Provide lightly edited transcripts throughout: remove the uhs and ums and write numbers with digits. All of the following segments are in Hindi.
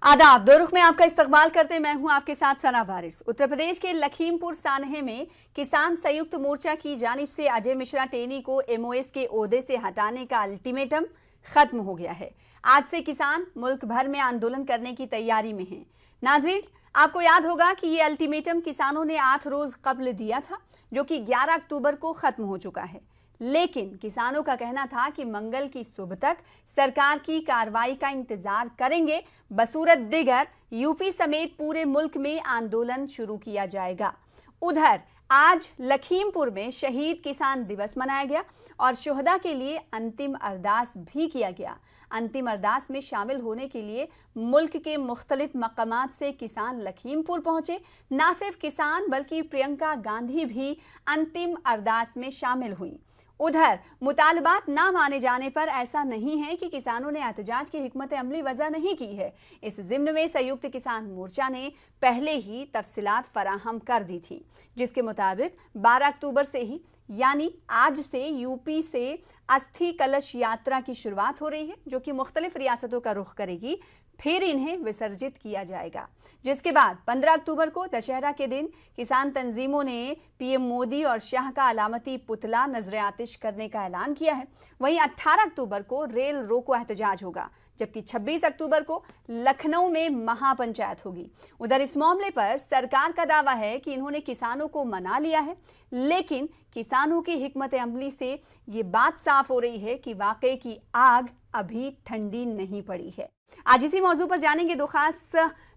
आदाब। दो रुख में आपका इस्तकबाल करते मैं हूं आपके साथ सना वारिस। उत्तर प्रदेश के लखीमपुर सान्हे में किसान संयुक्त मोर्चा की जानिब से अजय मिश्रा टेनी को एमओएस के ओहदे से हटाने का अल्टीमेटम खत्म हो गया है। आज से किसान मुल्क भर में आंदोलन करने की तैयारी में हैं। नाज़रीन, आपको याद होगा कि ये अल्टीमेटम किसानों ने 8 रोज कब्ल दिया था, जो कि 11 अक्टूबर को खत्म हो चुका है। लेकिन किसानों का कहना था कि मंगल की सुबह तक सरकार की कार्रवाई का इंतजार करेंगे, बसूरत दिगर यूपी समेत पूरे मुल्क में आंदोलन शुरू किया जाएगा। उधर आज लखीमपुर में शहीद किसान दिवस मनाया गया और शुहदा के लिए अंतिम अरदास भी किया गया। अंतिम अरदास में शामिल होने के लिए मुल्क के मुख्तलिफ मकामात से किसान लखीमपुर पहुंचे। न सिर्फ किसान बल्कि प्रियंका गांधी भी अंतिम अरदास में शामिल हुई। उधर मुतालबात ना माने जाने पर ऐसा नहीं है कि किसानों ने एहतजाज की हिकमत अमली वजह नहीं की है। इस ज़िम्न में संयुक्त किसान मोर्चा ने पहले ही तफसीलात फराहम कर दी थी, जिसके मुताबिक 12 अक्टूबर से ही यानी आज से यूपी से अस्थि कलश यात्रा की शुरुआत हो रही है, जो कि मुख्तलिफ रियासतों का रुख करेगी। फिर इन्हें विसर्जित किया जाएगा, जिसके बाद 15 अक्टूबर को दशहरा के दिन किसान तंजीमों ने पीएम मोदी और शाह का अलामती पुतला नजर आतिश करने का ऐलान किया है। वहीं 18 अक्टूबर को रेल रोको एहतजाज होगा, जबकि 26 अक्टूबर को लखनऊ में महापंचायत होगी। उधर इस मामले पर सरकार का दावा है कि इन्होंने किसानों को मना लिया है, लेकिन किसानों की हिकमत अमली से ये बात साफ हो रही है कि वाकई की आग अभी ठंडी नहीं पड़ी है। आज इसी मौजू पर जानेंगे दो खास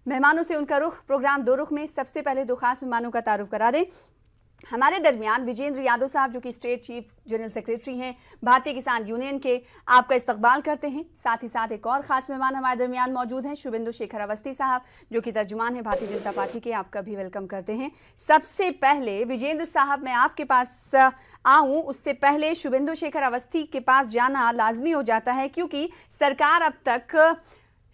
मेहमानों से उनका रुख। प्रोग्राम दो रुख में सबसे पहले दो खास मेहमानों का तारुफ करा दें। हमारे दरमियान विजेंद्र यादव साहब, जो कि स्टेट चीफ जनरल सेक्रेटरी हैं भारतीय किसान यूनियन के, आपका इस्तकबाल करते हैं। साथ ही साथ एक और ख़ास मेहमान हमारे दरमियान मौजूद हैं, शुभेंदु शेखर अवस्थी साहब, जो कि तर्जुमान हैं भारतीय जनता पार्टी के, आपका भी वेलकम करते हैं। सबसे पहले विजेंद्र साहब, मैं आपके पास आऊँ उससे पहले शुभेंदु शेखर अवस्थी के पास जाना लाजमी हो जाता है, क्योंकि सरकार अब तक,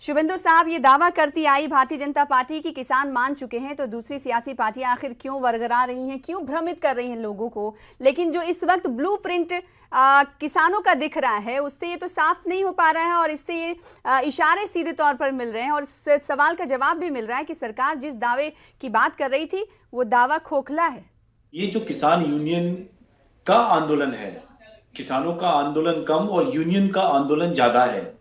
शुभेंदु साहब, ये दावा करती आई भारतीय जनता पार्टी की किसान मान चुके हैं, तो दूसरी सियासी पार्टियां आखिर क्यों वरगरा रही हैं, क्यों भ्रमित कर रही हैं लोगों को। लेकिन जो इस वक्त ब्लूप्रिंट किसानों का दिख रहा है, उससे ये तो साफ नहीं हो पा रहा है और इससे ये इशारे सीधे तौर पर मिल रहे हैं और इस सवाल का जवाब भी मिल रहा है कि सरकार जिस दावे की बात कर रही थी वो दावा खोखला है। ये जो किसान यूनियन का आंदोलन है, किसानों का आंदोलन कम और यूनियन का आंदोलन ज्यादा है।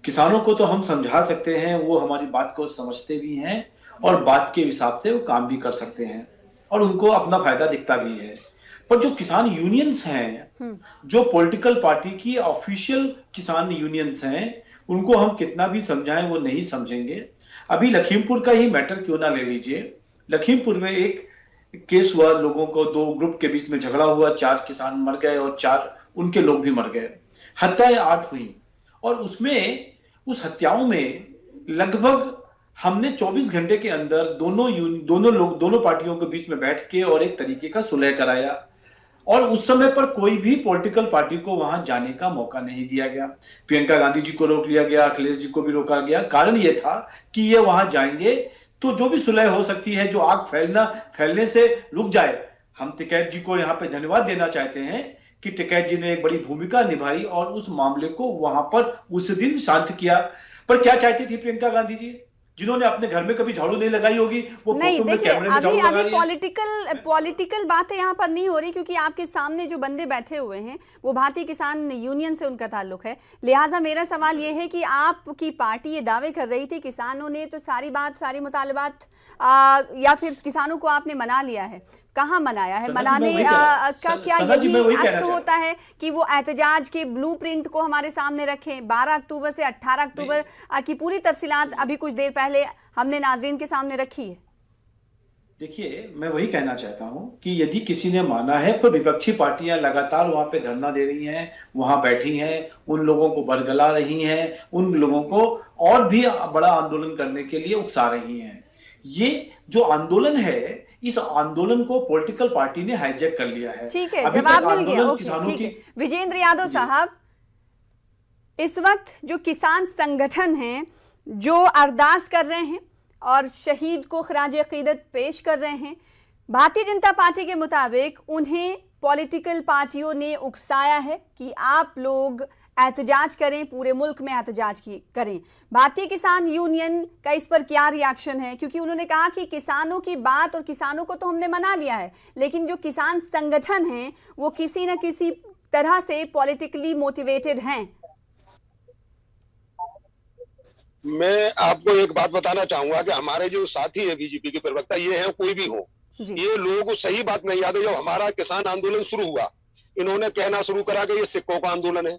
किसानों को तो हम समझा सकते हैं, वो हमारी बात को समझते भी हैं और बात के हिसाब से वो काम भी कर सकते हैं और उनको अपना फायदा दिखता भी है। पर जो किसान यूनियंस हैं, जो पॉलिटिकल पार्टी की ऑफिशियल किसान यूनियंस हैं, उनको हम कितना भी समझाएं वो नहीं समझेंगे। अभी लखीमपुर का ही मैटर क्यों ना ले लीजिए। लखीमपुर में एक केस हुआ, लोगों को 2 ग्रुप के बीच में झगड़ा हुआ, 4 किसान मर गए और 4 उनके लोग भी मर गए। हत्याएं 8 हुई और उसमें उस हत्याओं में लगभग हमने 24 घंटे के अंदर दोनों पार्टियों के बीच में बैठ के और एक तरीके का सुलह कराया और उस समय पर कोई भी पॉलिटिकल पार्टी को वहां जाने का मौका नहीं दिया गया। प्रियंका गांधी जी को रोक लिया गया, अखिलेश जी को भी रोका गया। कारण यह था कि ये वहां जाएंगे तो जो भी सुलह हो सकती है, जो आग फैलने से रुक जाए। हम टिकैत जी को यहाँ पे धन्यवाद देना चाहते हैं कि टिकैत जी ने एक बड़ी भूमिका निभाई और उस मामले को वहां पर उस दिन शांत किया। पर क्या चाहती थी प्रियंका गांधी जी, जिन्होंने अपने घर में कभी झाड़ू नहीं लगाई होगी, वो नहीं, फोटो में कैमरे में झाड़ू लगा रही है। पॉलिटिकल बातें यहाँ पर नहीं हो रही, क्योंकि आपके सामने जो बंदे बैठे हुए हैं वो भारतीय किसान यूनियन से उनका ताल्लुक है। लिहाजा मेरा सवाल ये है कि आपकी पार्टी ये दावे कर रही थी, किसानों ने तो सारी मुतालबात या फिर किसानों को आपने मना लिया है, कहाँ मनाया है? मनाने का क्या यही अक्स होता है कि वो एहतजाज के ब्लूप्रिंट को हमारे सामने रखें? 12 अक्टूबर से 18 अक्टूबर की पूरी तफसीलात अभी कुछ देर पहले हमने नाज़रीन के सामने रखी है। देखिए, मैं वही कहना चाहता हूं कि यदि किसी ने माना है, तो विपक्षी पार्टियां लगातार वहां पे धरना दे रही हैं, वहां बैठी हैं, उन लोगों को बरगला रही हैं, उन लोगों को और भी बड़ा आंदोलन करने के लिए उकसा रही हैं। ये जो आंदोलन है, इस आंदोलन को पॉलिटिकल पार्टी ने हाईजैक कर लिया है। ठीक है, जवाब मिल गया। ओके, ठीक है। विजेंद्र यादव साहब, इस वक्त जो किसान संगठन हैं जो अरदास कर रहे हैं और शहीद को खराज अकीदत पेश कर रहे हैं, भारतीय जनता पार्टी के मुताबिक उन्हें पॉलिटिकल पार्टियों ने उकसाया है कि आप लोग एहतजाज करें, पूरे मुल्क में एहतजाज करें। भारतीय किसान यूनियन का इस पर क्या रिएक्शन है? क्योंकि उन्होंने कहा कि किसानों की बात और किसानों को तो हमने मना लिया है, लेकिन जो किसान संगठन हैं वो किसी न किसी तरह से पॉलिटिकली मोटिवेटेड हैं। मैं आपको एक बात बताना चाहूंगा कि हमारे जो साथी है बीजेपी के प्रवक्ता, ये है कोई भी हो, ये लोगों को सही बात नहीं याद है। जब हमारा किसान आंदोलन शुरू हुआ, इन्होंने कहना शुरू करा कि ये सिखों का आंदोलन है,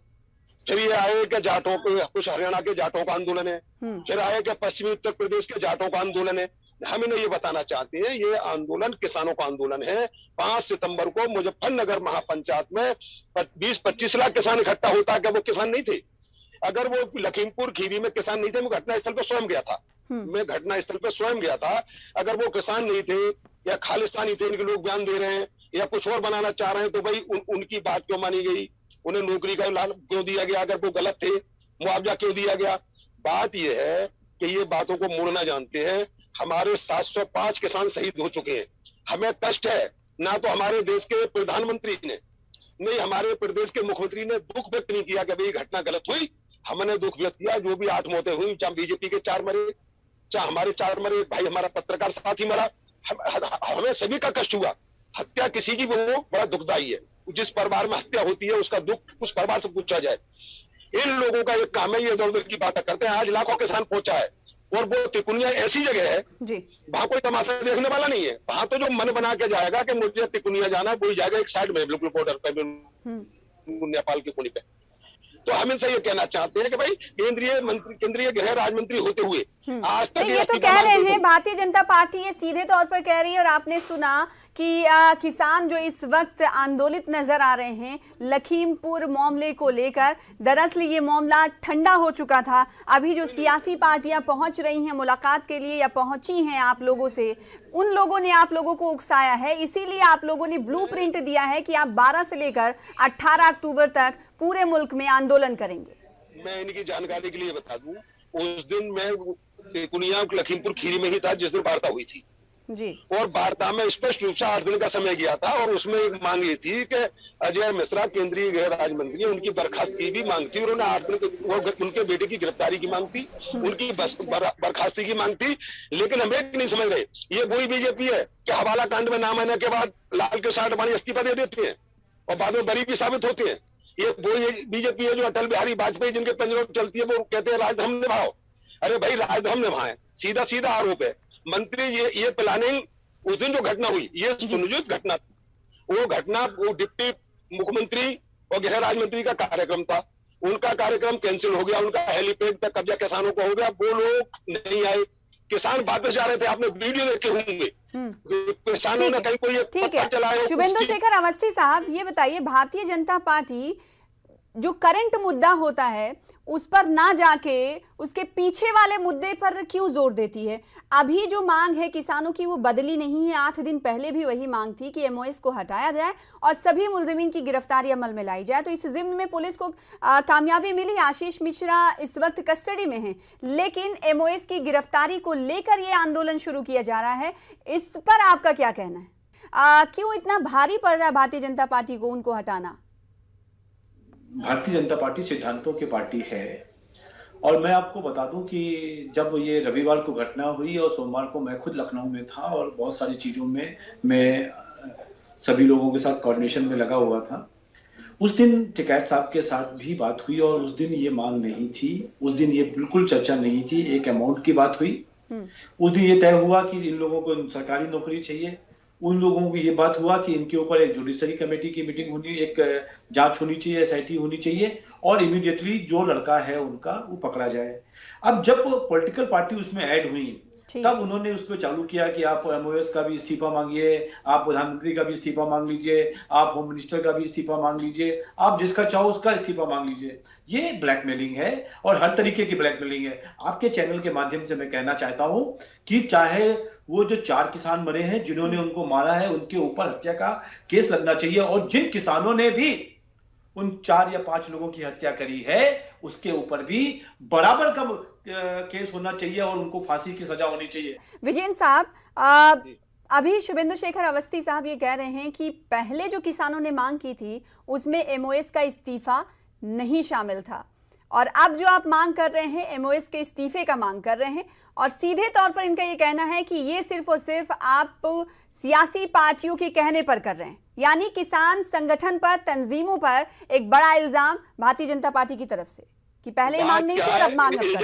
फिर ये आए कि जाटों के, कुछ हरियाणा के जाटों का आंदोलन है, फिर आए कि पश्चिमी उत्तर प्रदेश के जाटों का आंदोलन है। हम इन्हें ये बताना चाहते हैं, ये आंदोलन किसानों का आंदोलन है। 5 सितंबर को मुजफ्फरनगर महापंचायत में 20-25 लाख किसान इकट्ठा होता, क्या वो किसान नहीं थे? अगर वो लखीमपुर खीरी में किसान नहीं थे, मैं घटनास्थल पर स्वयं गया था, मैं घटनास्थल पर स्वयं गया था। अगर वो किसान नहीं थे या खालिस्तानी थे, इनके लोग बयान दे रहे हैं या कुछ और बनाना चाह रहे हैं, तो भाई उनकी बात क्यों मानी गई? उन्हें नौकरी का ऐलान क्यों दिया गया? अगर वो गलत थे, मुआवजा क्यों दिया गया? बात यह है कि ये बातों को मोड़ना जानते हैं। हमारे 705 किसान शहीद हो चुके हैं। हमें कष्ट है, ना तो हमारे देश के प्रधानमंत्री ने, नहीं हमारे प्रदेश के मुख्यमंत्री ने दुख व्यक्त नहीं किया कि भाई घटना गलत हुई। हमने दुख व्यक्त किया, जो भी 8 मौतें हुई, चाहे बीजेपी के 4 मरे, चाहे हमारे 4 मरे, भाई हमारा पत्रकार साथी मरा, हमें सभी का कष्ट हुआ। हत्या किसी की भी हो, बड़ा दुखदायी है। जिस परिवार में हत्या होती है उसका दुख उस परिवार से पूछा जाए। इन लोगों का एक काम है, ये इधर उधर की बातें करते हैं। आज लाखों किसान पहुंचा है, और वो तिकुनिया ऐसी जगह है वहां कोई तमाशा देखने वाला नहीं है। वहां तो जो मन बना के जाएगा कि मुझे तिकुनिया जाना, वही जाएगा एक साइड में, बिल्कुल बॉर्डर पे, नेपाल के कोने पे। तो हम इनसे ये कहना चाहते हैं कि भाई केंद्रीय गृह राज्य मंत्री होते हुए आज तक ये तो कह रहे हैं भारतीय जनता पार्टी ये सीधे तौर पर कह रही है, और आपने सुना कि किसान जो इस वक्त आंदोलित नजर आ रहे हैं लखीमपुर मामले को लेकर, दरअसल ये मामला ठंडा हो चुका था। अभी जो सियासी पार्टियां पहुंच रही हैं मुलाकात के लिए या पहुंची हैं आप लोगों से, उन लोगों ने आप लोगों को उकसाया है, इसीलिए आप लोगों ने ब्लूप्रिंट दिया है कि आप 12 से लेकर 18 अक्टूबर तक पूरे मुल्क में आंदोलन करेंगे। मैं इनकी जानकारी के लिए बता दूं, उस दिन मैं तिकुनिया लखीमपुर खीरी में ही था जिस दिन वार्ता हुई थी जी, और वार्ता में स्पष्ट रूप से 8 दिन का समय गया था, और उसमें एक मांग ये थी कि अजय मिश्रा केंद्रीय गृह राज्य मंत्री, उनकी बर्खास्तगी की मांग थी। उन्होंने 8 दिन उनके बेटे की गिरफ्तारी की मांग थी, उनकी बर्खास्तगी की मांग थी। लेकिन हम एक नहीं समझ रहे, ये वही बीजेपी है कि हवाला कांड में नाम आने के बाद लाल कृष्ण आडवाणी इस्तीफा दे देते हैं और बाद में बरी भी साबित होते हैं। ये वही बीजेपी है जो अटल बिहारी वाजपेयी जिनके पंजरों में चलती है, वो कहते हैं राजधर्म निभाओ। अरे भाई राजधर्म निभाएं, सीधा सीधा आरोप है। मंत्री ये प्लानिंग उस दिन जो घटना हुई, ये सुनियोजित घटना, वो घटना वो डिप्टी मुख्यमंत्री और गृह राज्य मंत्री का कार्यक्रम था। उनका कार्यक्रम कैंसिल हो गया, उनका हेलीपैड पर कब्जा किसानों का हो गया, वो लोग नहीं आए, किसान वापस जा रहे थे। आपने वीडियो देखे होंगे, किसानों ने कहीं कोई पत्थर चलाया। शुभेंदु शेखर अवस्थी साहब, ये बताइए भारतीय जनता पार्टी जो करंट मुद्दा होता है उस पर ना जाके उसके पीछे वाले मुद्दे पर क्यों जोर देती है? अभी जो मांग है किसानों की वो बदली नहीं है। 8 दिन पहले भी वही मांग थी कि एमओएस को हटाया जाए और सभी मुलजिमीन की गिरफ्तारी अमल में लाई जाए। तो इस जिम्न में पुलिस को कामयाबी मिली। आशीष मिश्रा इस वक्त कस्टडी में हैं, लेकिन एमओएस की गिरफ्तारी को लेकर ये आंदोलन शुरू किया जा रहा है। इस पर आपका क्या कहना है? क्यों इतना भारी पड़ रहा है भारतीय जनता पार्टी को उनको हटाना? भारतीय जनता पार्टी सिद्धांतों की पार्टी है, और मैं आपको बता दूं कि जब ये रविवार को घटना हुई और सोमवार को मैं खुद लखनऊ में था और बहुत सारी चीजों में मैं सभी लोगों के साथ कोऑर्डिनेशन में लगा हुआ था। उस दिन टिकैत साहब के साथ भी बात हुई और उस दिन ये मांग नहीं थी, उस दिन ये बिल्कुल चर्चा नहीं थी। एक अमाउंट की बात हुई, उस दिन ये तय हुआ कि इन लोगों को सरकारी नौकरी चाहिए। उन लोगों को ये बात हुआ कि इनके ऊपर एक जुडिशरी कमेटी की मीटिंग होनी, एक जांच होनी चाहिए, एसआईटी होनी चाहिए, और इमीडिएटली जो लड़का है उनका वो पकड़ा जाए। अब जब पॉलिटिकल पार्टी उसमें ऐड हुई तब उन्होंने उस पर चालू किया कि आप एमओएस का भी इस्तीफा मांगिए, आप प्रधानमंत्री का भी इस्तीफा मांग लीजिए, आप होम मिनिस्टर का भी इस्तीफा मांग लीजिए, आप जिसका चाहो उसका इस्तीफा मांग लीजिए। ये ब्लैकमेलिंग है और हर तरीके की ब्लैकमेलिंग है। आपके चैनल के माध्यम से मैं कहना चाहता हूं कि चाहे वो जो 4 किसान मरे हैं जिन्होंने उनको मारा है, उनके ऊपर हत्या का केस लगना चाहिए, और जिन किसानों ने भी उन 4 या 5 लोगों की हत्या करी है उसके ऊपर भी बराबर का केस होना चाहिए और उनको फांसी की सजा होनी चाहिए। विजयन साहब, अभी शुभेंदु शेखर अवस्थी साहब ये कह रहे हैं कि पहले जो किसानों ने मांग की थी उसमें एमओएस का इस्तीफा नहीं शामिल था। और अब जो आप मांग कर रहे हैं एमओएस के इस्तीफे का मांग कर रहे हैं, और सीधे तौर पर इनका ये कहना है कि ये सिर्फ और सिर्फ आप सियासी पार्टियों के कहने पर कर रहे हैं, यानी किसान संगठन पर, तंजीमों पर एक बड़ा इल्जाम भारतीय जनता पार्टी की तरफ से कि पहले ये मांग नहीं थी और अब मांग कर रहे हैं।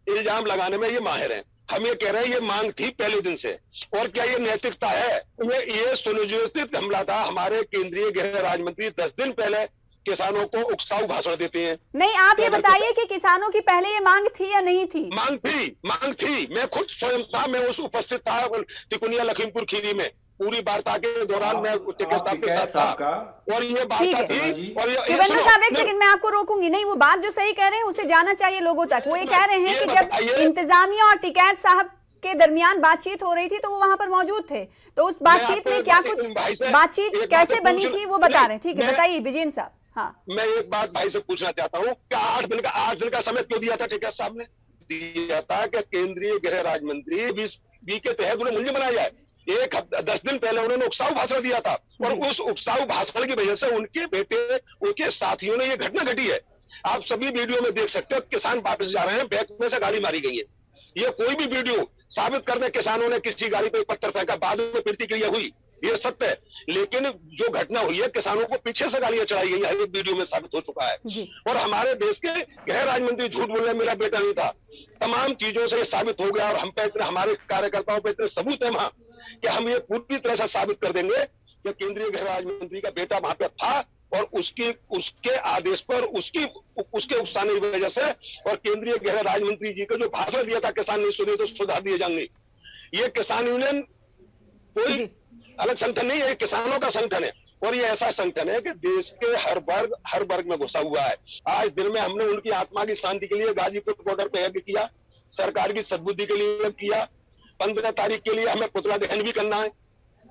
इल्जाम लगाने में ये माहिर हैं। हम ये कह रहे हैं ये मांग थी पहले दिन से, और क्या ये नैतिकता है? ये सुनियोजित हमला था। हमारे केंद्रीय गृह राज्य मंत्री 10 दिन पहले किसानों को उकसाऊ भाषण देते हैं। नहीं, आप ये बताइए कि किसानों की पहले ये मांग थी या नहीं थी? मांग थी। मैं खुद स्वयं था, मैं उस उपस्थित था तिकोनिया लखीमपुर खीरी में। पूरी वार्ता के दौरान मैं टिकैत साहब के साथ था और ये बात थी। और शुभेंदु साहब, एक सेकंड मैं आपको रोकूंगी नहीं, वो बात जो सही कह रहे हैं उसे जाना चाहिए लोगों तक। वो ये कह रहे हैं कि जब इंतजामिया और टिकैत साहब के दरमियान बातचीत हो रही थी तो वो वहां पर मौजूद थे, तो उस बातचीत में क्या कुछ बातचीत कैसे बनी थी वो बता रहे हैं। ठीक है, बताइए विजेंद्र साहब। हाँ, मैं एक बात भाई से पूछना चाहता हूँ, क्या 8 दिन का समय क्यों दिया था टिकैत साहब ने? दिया था कि केंद्रीय गृह राज्य मंत्री 20 के तहत उन्हें मुलजिम बनाया जाए। 10 दिन पहले उन्होंने उकसाऊ भाषण दिया था, और उस उकसाऊ भाषण की वजह से उनके बेटे, उनके साथियों ने ये घटना घटी है। आप सभी वीडियो में देख सकते हो, किसान वापस जा रहे हैं, बैक में से गाड़ी मारी गई है। ये कोई भी वीडियो साबित कर दे किसानों ने किसी गाड़ी पे पत्थर फेंका, बाद में प्रतिक्रिया हुई, ये सत्य है। लेकिन जो घटना हुई है, किसानों को पीछे से गालियां चढ़ाई गई है, एक वीडियो में साबित हो चुका है। और हमारे देश के गृह राज्य मंत्री झूठ बोल रहे, मेरा बेटा नहीं था। तमाम चीजों से ये साबित हो गया, और हम पे इतने, हमारे कार्यकर्ताओं पे इतने सबूत है वहां कि हम ये पूरी तरह से साबित कर देंगे कि केंद्रीय गृह राज्य मंत्री का बेटा वहां पे था, और उसके आदेश पर, उसके उकसाने की वजह से, और केंद्रीय गृह राज्य मंत्री जी का जो भाषण दिया था किसान नहीं सुने तो सुधार दिए जाएंगे। ये किसान यूनियन कोई अलग संगठन नहीं है, किसानों का संगठन है, और ये ऐसा संगठन है कि देश के हर वर्ग में घुसा हुआ है। आज दिन में हमने उनकी आत्मा की शांति के लिए गाजीपुर बॉर्डर पे यज्ञ किया, सरकार की सद्बुद्धि के लिए किया। 15 तारीख के लिए हमें पुतला दहन भी करना है,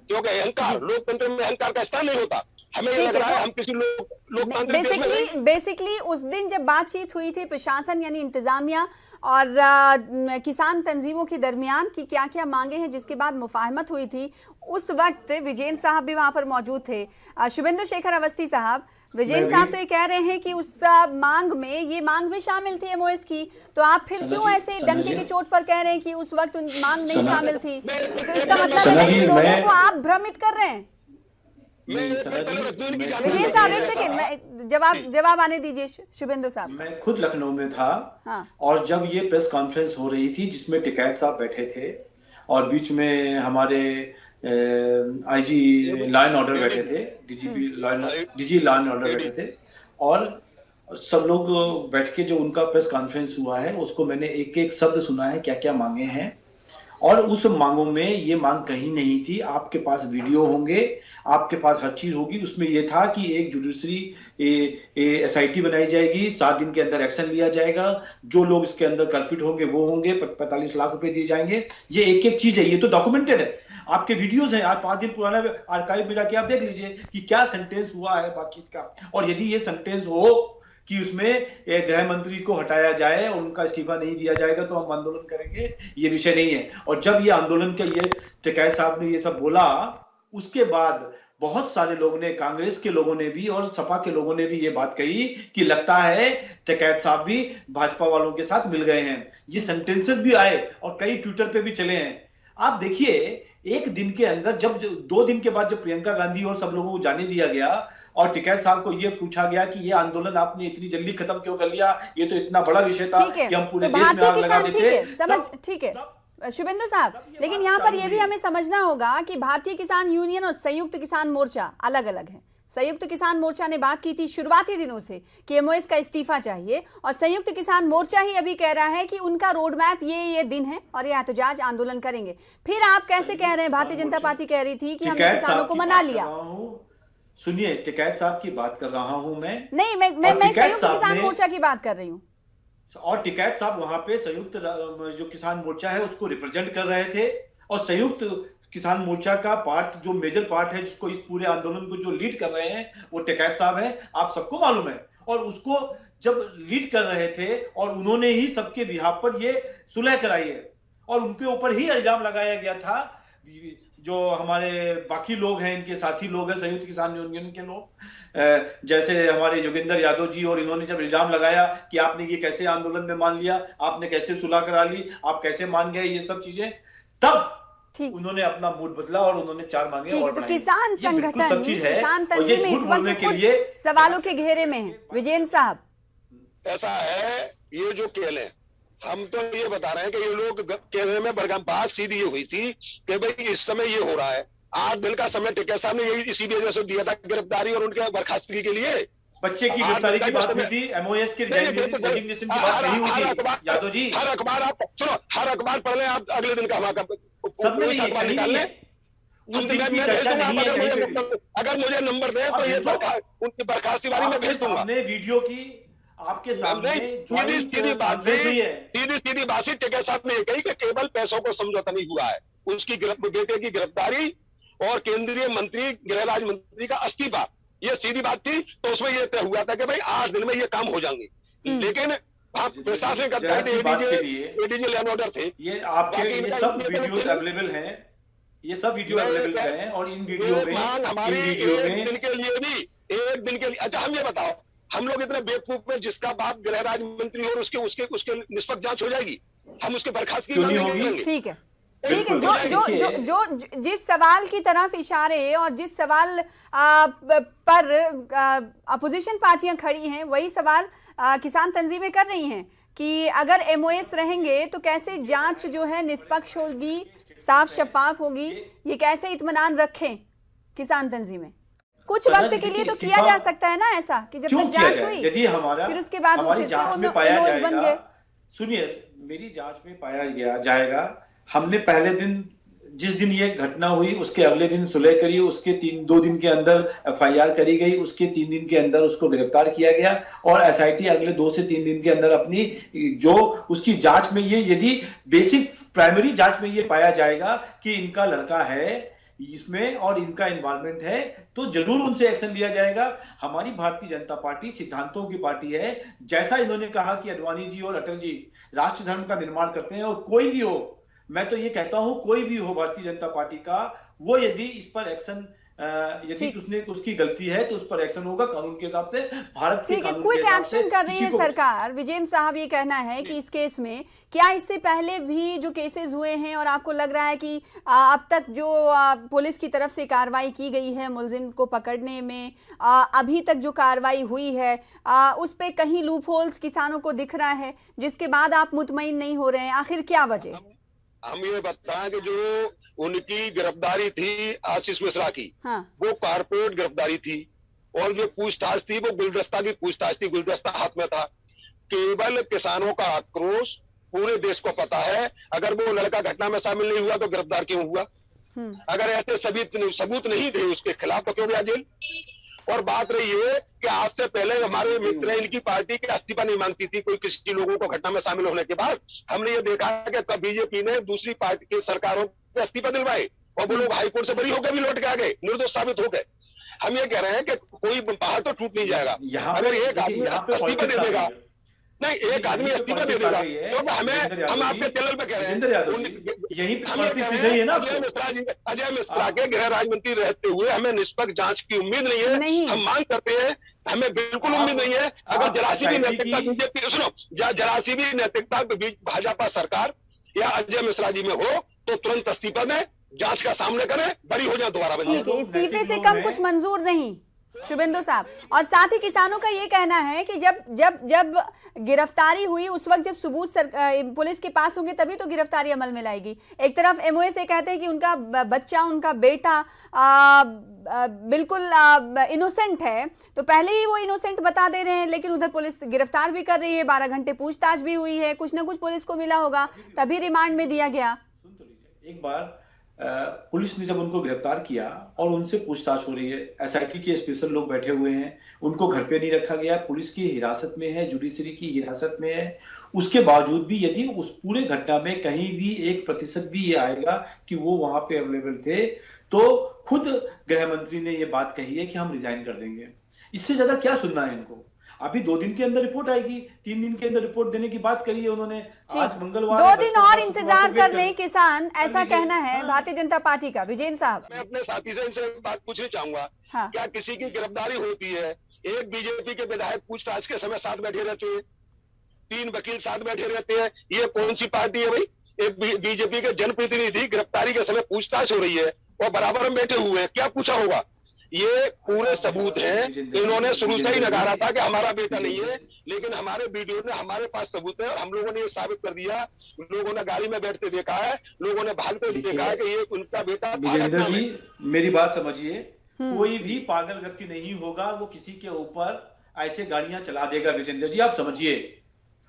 क्योंकि अहंकार, लोकतंत्र में अहंकार का स्थान नहीं होता। हमें ये लग रहा है हम किसी लोकतांत्रिक बेसिकली उस दिन जब बातचीत हुई थी प्रशासन यानी इंतजामिया और किसान तंजीमों के दरमियान की क्या क्या मांगे हैं, जिसके बाद मुफाहमत हुई थी, उस वक्त विजेंद्र साहब भी वहां पर मौजूद थे। शुभेंदु शेखर अवस्थी साहब, विजेंद्र साहब तो ये कह रहे हैं कि उस मांग में, ये मांग में शामिल थी एमओएस की, तो आप फिर क्यों ऐसे डंके की चोट पर कह रहे हैं कि उस वक्त मांग नहीं शामिल थी? तो इसका मतलब है कि लोगों को आप भ्रमित कर रहे हैं। विजय साहब एक सेकंड, जवाब आने दीजिए शुभेंदु साहब। मैं खुद लखनऊ में था। हाँ। और जब ये प्रेस कॉन्फ्रेंस हो रही थी जिसमें टिकैत साहब बैठे थे, और बीच में हमारे आईजी लॉ एंड ऑर्डर बैठे थे, डीजी लॉ एंड ऑर्डर बैठे थे, और सब लोग बैठ के जो उनका प्रेस कॉन्फ्रेंस हुआ है उसको मैंने एक एक शब्द सुना है, क्या क्या मांगे हैं। और उस मांगों में ये मांग कहीं नहीं थी। आपके पास वीडियो होंगे, आपके पास हर चीज होगी। उसमें ये था कि एक जुडिशरी एसआईटी बनाई जाएगी, 7 दिन के अंदर एक्शन लिया जाएगा, जो लोग इसके अंदर कल्पित होंगे वो होंगे, 45 लाख रुपए दिए जाएंगे। ये एक एक चीज है, ये तो डॉक्यूमेंटेड है, आपके वीडियोज हैं। आज 5 दिन पुराना आर्काइव में जाके आप देख लीजिए कि क्या सेंटेंस हुआ है बातचीत का। और यदि ये सेंटेंस हो कि उसमें गृह मंत्री को हटाया जाए और उनका इस्तीफा नहीं दिया जाएगा तो हम आंदोलन करेंगे, ये विषय नहीं है। और जब ये आंदोलन के ये टिकैत साहब ने ये सब बोला, उसके बाद बहुत सारे लोगों ने, कांग्रेस के लोगों ने भी और सपा के लोगों ने भी ये बात कही कि लगता है टिकैत साहब भी भाजपा वालों के साथ मिल गए हैं। ये सेंटेंसेस भी आए और कई ट्विटर पे भी चले हैं। आप देखिए, एक दिन के अंदर, जब 2 दिन के बाद जब प्रियंका गांधी और सब लोगों को जाने दिया गया और टिकैत साहब को ये पूछा गया कि ये आंदोलन आपने इतनी जल्दी खत्म क्यों कर लिया, ये तो इतना बड़ा विषय था कि हम पूरे देश में आग लगा देते। ठीक है शुभेंदु साहब, लेकिन यहाँ पर यह भी हमें समझना होगा कि भारतीय किसान यूनियन और संयुक्त किसान मोर्चा अलग अलग है। संयुक्त किसान मोर्चा ने बात की थी शुरुआती दिनों से कि एमओएस का इस्तीफा चाहिए, और संयुक्त किसान मोर्चा ही अभी कह रहा है कि उनका रोड मैप ये दिन है और ये एहतजाज आंदोलन करेंगे। फिर आप कैसे कह रहे हैं, भारतीय जनता पार्टी कह रही थी कि हमने किसानों को मना लिया। सुनिए, टिकैत साहब की बात कर रहा हूं मैं संयुक्त किसान मोर्चा की बात कर रही हूँ। और टिकैत साहब वहां पे संयुक्त जो किसान मोर्चा है उसको रिप्रेजेंट कर रहे थे, और संयुक्त किसान मोर्चा का पार्ट, जो मेजर पार्ट है, जिसको इस पूरे आंदोलन को जो लीड कर रहे हैं वो टिकैत साहब है, आप सबको मालूम है। और उसको जब लीड कर रहे थे और उन्होंने ही सबके बिहाफ पर ये सुलह कराई है, और उनके ऊपर ही इल्जाम लगाया गया था जो हमारे बाकी लोग हैं, इनके साथी लोग हैं संयुक्त किसान यूनियन के लोग, जैसे हमारे योगेंद्र यादव जी, और इन्होंने जब इल्जाम लगाया कि आपने ये कैसे आंदोलन में मान लिया, आपने कैसे सुलह करा ली, आप कैसे मान गए, ये सब चीजें, तब उन्होंने अपना मूड बदला और उन्होंने 4 मांगे और तो किसान संगठन, किसान तंजीमें इस वक्त के लिए सवालों के घेरे में है। विजयन साहब, ऐसा है, ये जो खेल है, हम तो ये बता रहे हैं कि ये लोग केंद्र में बड़गाम बात सीधी ये हुई थी कि भाई इस समय ये हो रहा है, 8 दिन का समय टिकैत साहब ने यही इसी वजह से दिया था गिरफ्तारी और उनके बर्खास्तगी के लिए। बच्चे की गिरफ्तारी की बात हुई थी, एमओएस के रेजिग्नेशन की बात नहीं हुई थी। यादव जी, हर अखबार आप सुनो, हर अखबार पढ़ लें आप, अगले दिन का हमारा सब अखबार निकाल लें, उस दिन की चर्चा नहीं है। अगर मुझे नंबर दे तो ये उनकी बर्खास्ती वाली मैं भेज दूंगा। हमने वीडियो की आपके सामने सीधी बात टिकैत साहब ने कही कि केवल पैसों को समझौता नहीं हुआ है, उसकी बेटे की गिरफ्तारी और केंद्रीय मंत्री गृह राज्य मंत्री का इस्तीफा, ये सीधी बात थी। तो उसमें ये तय हुआ था कि भाई 8 दिन में ये काम हो जाएंगे, लेकिन आप प्रशासनिक एडीजी लैंड ऑर्डर थे। ये आपके ये सब वीडियो अवेलेबल हैं, ये सब वीडियो अवेलेबल हैं, और इन वीडियो में हमारी एक दिन के लिए भी, एक दिन के लिए, अच्छा हम ये बताओ, हम लोग इतने बेवकूफ में जिसका बाप गृह राज्य मंत्री और उसके निष्पक्ष जांच हो जाएगी, हम उसके बर्खास्तगी नहीं होगी। ठीक है, ठीक है। जो जिस सवाल की तरफ इशारे और जिस सवाल पर अपोजिशन पार्टियां खड़ी हैं, वही सवाल किसान तंजीमें कर रही हैं कि अगर एमओएस रहेंगे तो कैसे जांच जो है निष्पक्ष होगी, साफ शफाफ होगी, ये कैसे इत्मीनान रखें किसान तंजीमें। कुछ वक्त के लिए तो किया जा सकता है ना ऐसा कि जब तक जांच हुई, यदि हमारा फिर उसके बाद वो फिर से बन गए। सुनिए, मेरी जांच में पाया जाएगा, हमने पहले दिन, जिस दिन ये घटना हुई उसके अगले दिन सुलह करी, उसके 2 दिन के अंदर एफआईआर करी गई, उसके 3 दिन के अंदर उसको गिरफ्तार किया गया, और एसआईटी अगले 2 से 3 दिन के अंदर अपनी जो उसकी जांच में, ये यदि बेसिक प्राइमरी जांच में ये पाया जाएगा कि इनका लड़का है इसमें और इनका इन्वॉल्वमेंट है, तो जरूर उनसे एक्शन लिया जाएगा। हमारी भारतीय जनता पार्टी सिद्धांतों की पार्टी है। जैसा इन्होंने कहा कि अडवाणी जी और अटल जी राष्ट्र धर्म का निर्माण करते हैं, और कोई भी हो, मैं तो ये कहता हूं कोई भी हो भारतीय जनता पार्टी का, वो यदि इस पर एक्शन, यदि उसकी गलती है तो उस पर एक्शन होगा कानून के हिसाब से, भारत के कानून के हिसाब से। क्विक एक्शन कर रही है सरकार। विजयन साहब, ये कहना है कि इस केस में क्या इससे पहले भी जो केसेस हुए हैं और आपको लग रहा है कि अब तक जो पुलिस की तरफ से कार्रवाई की गई है मुलजिम को पकड़ने में, अभी तक जो कार्रवाई हुई है उस पे कहीं लूप होल्स किसानों को दिख रहा है, जिसके बाद आप मुतमईन नहीं हो रहे हैं, आखिर क्या वजह? हम ये बताएं कि जो उनकी गिरफ्तारी थी आशीष मिश्रा की, हाँ। वो कारपोरेट गिरफ्तारी थी, और जो पूछताछ थी वो गुलदस्ता की पूछताछ थी, गुलदस्ता हाथ में था। केवल किसानों का आक्रोश पूरे देश को पता है, अगर वो लड़का घटना में शामिल नहीं हुआ तो गिरफ्तार क्यों हुआ? अगर ऐसे सबूत नहीं थे उसके खिलाफ तो क्यों गया जेल? और बात रही है कि आज से पहले हमारे मित्र इनकी पार्टी के इस्तीफा नहीं मांगती थी कोई किसी लोगों को घटना में शामिल होने के बाद। हमने ये देखा है कि बीजेपी ने दूसरी पार्टी की सरकारों को इस्तीफा दिलवाए और वो लोग हाईकोर्ट से बरी होकर भी लौट के आ गए, निर्दोष साबित हो गए। हम ये कह रहे हैं कि कोई पहाड़ तो टूट नहीं जाएगा। अगर एक आदमी इस्तीफा दे देगा, नहीं एक आदमी इस्तीफा दे देगा तो हम आपके चैनल पे कह रहे हैं अजय मिश्रा के गृह राज्य मंत्री रहते हुए हमें निष्पक्ष जांच की उम्मीद नहीं है। हम मांग करते हैं, हमें बिल्कुल उम्मीद नहीं है। अगर जरासी भी नैतिकता बीजेपी, सुनो, जरासी भी नैतिकता भाजपा सरकार या अजय मिश्रा जी में हो तो तुरंत इस्तीफा दें, जांच का सामने करें, बरी हो जाए दोबारा। ठीक है, इस्तीफे से कम कुछ मंजूर नहीं शुभेंदु साहब। और साथ ही किसानों का ये कहना है कि जब गिरफ्तारी हुई उस वक्त जब सबूत पुलिस के पास होंगे तभी तो गिरफ्तारी अमल में लाएगी। एक तरफ एमओएस से कहते हैं कि उनका बच्चा, उनका बेटा बिल्कुल इनोसेंट है, तो पहले ही वो इनोसेंट बता दे रहे हैं, लेकिन उधर पुलिस गिरफ्तार भी कर रही है, 12 घंटे पूछताछ भी हुई है, कुछ ना कुछ पुलिस को मिला होगा तभी रिमांड में दिया गया। सुन तो लीजिए, एक बार पुलिस ने जब उनको गिरफ्तार किया और उनसे पूछताछ हो रही है, एसआईटी के स्पेशल लोग बैठे हुए हैं, उनको घर पे नहीं रखा गया, पुलिस की हिरासत में है, जुडिशरी की हिरासत में है, उसके बावजूद भी यदि उस पूरे घटना में कहीं भी 1% भी ये आएगा कि वो वहां पे अवेलेबल थे, तो खुद गृह मंत्री ने ये बात कही है कि हम रिजाइन कर देंगे। इससे ज्यादा क्या सुनना है इनको? अभी 2 दिन के अंदर रिपोर्ट आएगी, 3 दिन के अंदर रिपोर्ट देने की बात करी है उन्होंने। आज मंगलवार 2 दिन और इंतजार कर लें किसान, ऐसा कहना है भारतीय जनता पार्टी का। विजेंद्र साहब, मैं अपने साथी से इनसे बात पूछना चाहूंगा, हाँ। क्या किसी की गिरफ्तारी होती है? एक बीजेपी के विधायक पूछताछ के समय साथ बैठे रहते हैं, 3 वकील साथ बैठे रहते हैं, ये कौन सी पार्टी है भाई? एक बीजेपी के जनप्रतिनिधि गिरफ्तारी के समय पूछताछ हो रही है और बराबर में बैठे हुए हैं, क्या पूछा होगा? ये पूरे सबूत हैं। इन्होंने शुरू से ही नकारा था कि हमारा बेटा नहीं है, लेकिन हमारे वीडियो ने हमारे पास सबूत है और हम लोगों ने ये साबित कर दिया। लोगों ने गाड़ी में बैठते देखा है, लोगों ने भागते देखा है कि ये उनका बेटा। विजेंद्र जी, मेरी बात समझिए, कोई भी पागल व्यक्ति नहीं होगा वो किसी के ऊपर ऐसे गाड़ियां चला देगा। विजेंद्र जी, आप समझिए,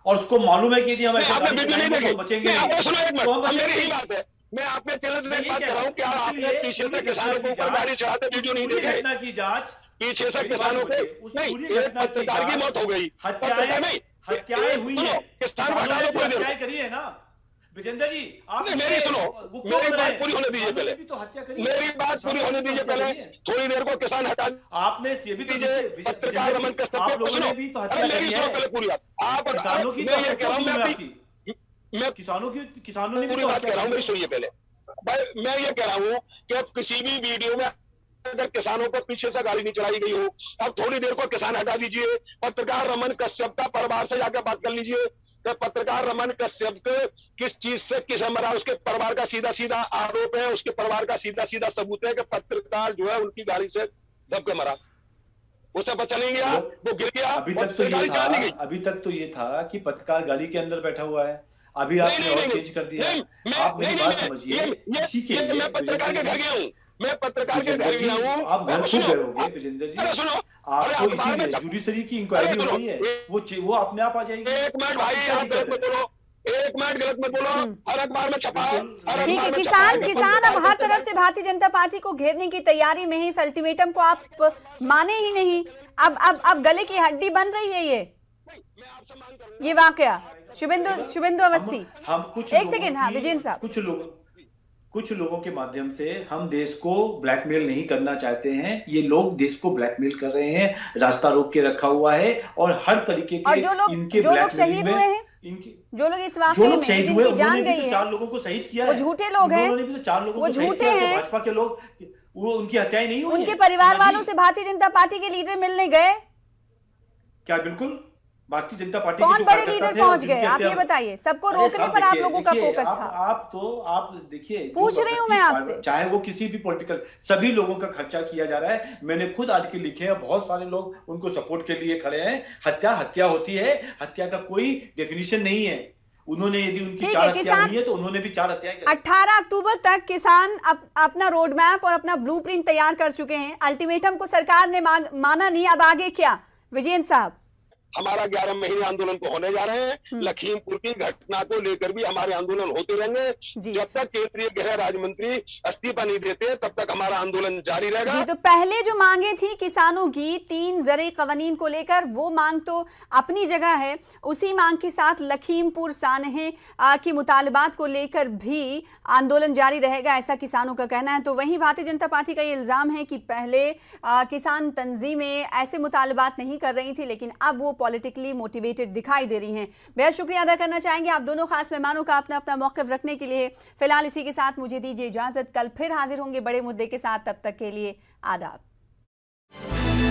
और उसको मालूम है कि यदि हम ऐसे बचेंगे नहीं। मैं आपके चैनल से बात कर रहा हूँ, क्या आपने पीछे से किसानों के ऊपर गाड़ी चलाते वीडियो नहीं देखे? घटना की जांच, पीछे से किसानों को नहीं, एक पत्रकार की मौत हो गई, हत्याएं हुई है, किसान हत्याएं करी है ना विजेंद्र जी। आप मेरी सुनो, मेरी बात पूरी होने दीजिए पहले, मेरी बात पूरी होने दीजिए पहले, थोड़ी देर को किसान हटा। आपने ये भी दीजिए पत्रकार रमन कश्यप को, भी तो हत्या मेरी सुनो पहले पूरी बात। आप किसानों की, मैं ये कह रहा हूँ, मैं किसानों ने पूरी बात कह रहा हूँ, मेरी सुनिए पहले। भाई मैं ये कह रहा हूँ कि अब किसी भी वीडियो में अगर किसानों को पीछे से गाड़ी नहीं चलाई गई हो, अब थोड़ी देर को किसान हटा दीजिए। पत्रकार रमन कश्यप का परिवार से जाकर बात कर लीजिए कि पत्रकार रमन कश्यप को किस चीज से किसे मरा, उसके परिवार का सीधा सीधा आरोप है, उसके परिवार का सीधा सीधा सबूत है कि पत्रकार जो है उनकी गाड़ी से दब के मरा, उसे बचा नहीं गया, वो गिर गया। अभी तक तो ये था कि पत्रकार गाड़ी के अंदर बैठा हुआ है, अभी आपने और चेंज कर दिया। आप मेरी बात समझिए, इसी के लिए मैं पत्रकार के घर गया हूँ, मैं पत्रकार के घर गया हूँ। आप घर खूब गए होंगे विजेंद्र जी, सुनो, आपको इसीलिए जुडिशरी की इंक्वायरी हो रही है, वो अपने आप आ जाएगी। एक मिनट भाई, आप गलत मत बोलो, एक मिनट गलत मत बोलो, हर अखबार में छपा है। ठीक है, किसान अब हर तरफ से भारतीय जनता पार्टी को घेरने की तैयारी में है। इस अल्टीमेटम को आप माने ही नहीं, अब गले की हड्डी बन रही है ये वाकया। शुभेंदु अवस्थी, हम कुछ एक सेकेंड, हाँ विजेंद्र साहब, कुछ लोगों के माध्यम से हम देश को ब्लैकमेल नहीं करना चाहते हैं। ये लोग देश को ब्लैकमेल कर रहे हैं, रास्ता रोक के रखा हुआ है और हर तरीके के इनके जो लोग शहीद हुए हैं, जो लोग इस वाकये में जिनकी जान गई है, 4 लोगों को शहीद किया है, वो झूठे लोग हैं, उन्होंने भी तो 4 लोगों वो को झूठे हैं। भाजपा के लोग, वो उनकी हत्याएं नहीं हुई, उनके परिवार वालों से भारतीय जनता पार्टी के लीडर मिलने गए क्या? बिल्कुल, भारतीय जनता पार्टी कौन बड़े लीडर पहुंच गए, आप ये बताइए। सबको रोकने पर आप लोगों का फोकस था। आप देखिए, पूछ रही हूं मैं आपसे, चाहे वो किसी भी पॉलिटिकल, सभी लोगों का खर्चा किया जा रहा है। मैंने खुद आर्टिकल लिखे हैं, बहुत सारे लोग उनको सपोर्ट के लिए खड़े हैं। हत्या होती है, हत्या का कोई डेफिनेशन नहीं है। उन्होंने यदि उनकी 4 हत्या हुई है तो उन्होंने भी 4 हत्याएं की। 18 अक्टूबर तक किसान अपना रोड मैप और अपना ब्लूप्रिंट तैयार कर चुके हैं। अल्टीमेटम को सरकार ने माना नहीं, अब आगे क्या विजेंद्र साहब? हमारा 11 महीने आंदोलन को होने जा रहे हैं। लखीमपुर की घटना को लेकर भी हमारे आंदोलन होते रहेंगे। जब तक केंद्रीय गृह राज्य मंत्री इस्तीफा नहीं देते तब तक हमारा आंदोलन जारी रहेगा। जी, तो पहले जो मांगे थी किसानों की 3 ज़रे कवानीन को लेकर, वो मांग तो अपनी जगह है। उसी मांग के साथ लखीमपुर सानहे की मुतालबात को लेकर भी आंदोलन जारी रहेगा, ऐसा किसानों का कहना है। तो वहीं भारतीय जनता पार्टी का ये इल्जाम है कि पहले किसान तंजीमें ऐसे मुतालबात नहीं कर रही थी, लेकिन अब वो पॉलिटिकली मोटिवेटेड दिखाई दे रही हैं। बेहद शुक्रिया अदा करना चाहेंगे आप दोनों खास मेहमानों का अपना अपना मौक़िफ़ रखने के लिए। फिलहाल इसी के साथ मुझे दीजिए इजाजत, कल फिर हाजिर होंगे बड़े मुद्दे के साथ, तब तक के लिए आदाब।